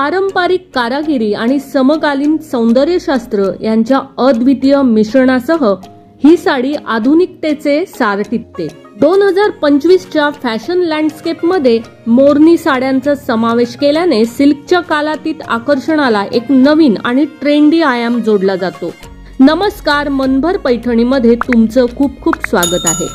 पारंपरिक कारागिरी आणि समकालीन सौंदर्यशास्त्र यांच्या अद्वितीय मिश्रणासह ही साडी आधुनिकतेचे सार टिपते। 2025च्या फॅशन लँडस्केप मध्ये मोरनी साड्यांचा समावेश केल्याने सिल्कच्या कालातीत आकर्षणाला एक नवीन आणि ट्रेंडी आयाम जोडला जातो। नमस्कार, मनभर पैठणीमध्ये तुमचं खूप खूप स्वागत आहे।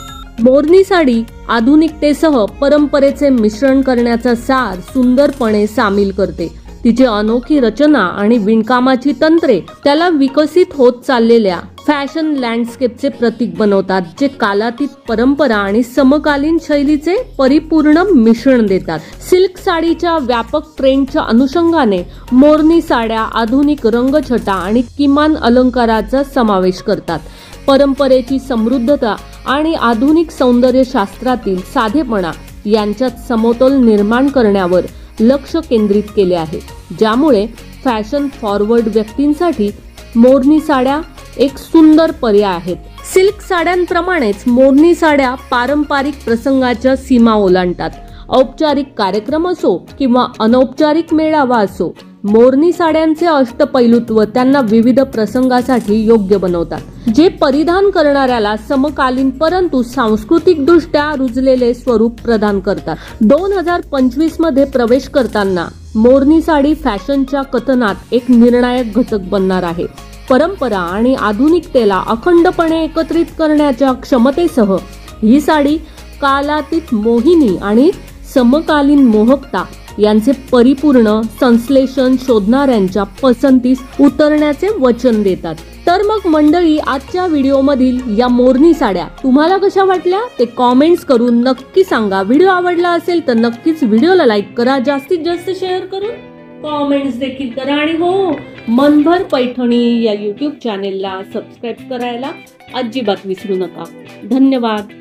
मोरनी साडी आधुनिकतेसह परंपरेचे मिश्रण करण्याचा सार सुंदरपणे सामील करते। तिची अनोखी रचना आणि विणकामाची तंत्रे त्याला विकसित होत चाललेल्या फॅशन लँडस्केपचे प्रतीक बनवतात, जे कालातीत परंपरा आणि समकालीन शैलीचे परिपूर्ण मिश्रण देतात। सिल्क साडीच्या व्यापक ट्रेंडच्या अनुषंगाने मोरनी साड्या आधुनिक रंगछटा आणि किमान अलंकाराचा समावेश करतात। परंपरेची समृद्धता आणि आधुनिक सौंदर्य शास्त्रातील साधेपणा यांच्यात समतोल निर्माण करण्यावर लक्ष केंद्रित केले आहे, ज्यामुळे फॅशन फॉरवर्ड व्यक्तींसाठी मोरनी साड्या एक सुंदर पर्याय आहेत। सिल्क साड्यांप्रमाणेच मोरनी साड्या पारंपरिक प्रसंगाच्या सीमा ओलांडतात। औपचारिक कार्यक्रम असो किंवा अनौपचारिक मेळावा असो, मोरनी साड्यांचे अष्टपैलुत्व त्यांना विविध प्रसंगासाठी योग्य बनवतात, जे परिधान करणाऱ्याला समकालीन परंतु सांस्कृतिक दृष्ट्या रुजलेले स्वरूप प्रदान करतात। 2025 मध्ये प्रवेश करताना मोरनी साडी फॅशनच्या कथनात एक निर्णायक घटक बनणार आहे। परंपरा आणि आधुनिकतेला अखंडपणे एकत्रित करण्याच्या क्षमतेसह ही साडी कालातीत मोहिनी आणि समकालीन मोहकता यांचे परिपूर्ण संश्लेषण शोधणाऱ्यांच्या पसंतीस उतरण्याचे वचन देतात। तर मग मंडळी, आजच्या व्हिडिओमधील या मोरनी साड्या तुम्हाला कशा वाटल्या ते कमेंट्स करून नक्की सांगा। व्हिडिओ आवडला असेल तर नक्कीच व्हिडिओला लाईक करा, जास्तीत जास्त शेअर करून कमेंट्स देखील करा आणि हो, मनभर पैठणी या YouTube चॅनेलला सबस्क्राईब करायला अजिबात विसरू नका। धन्यवाद।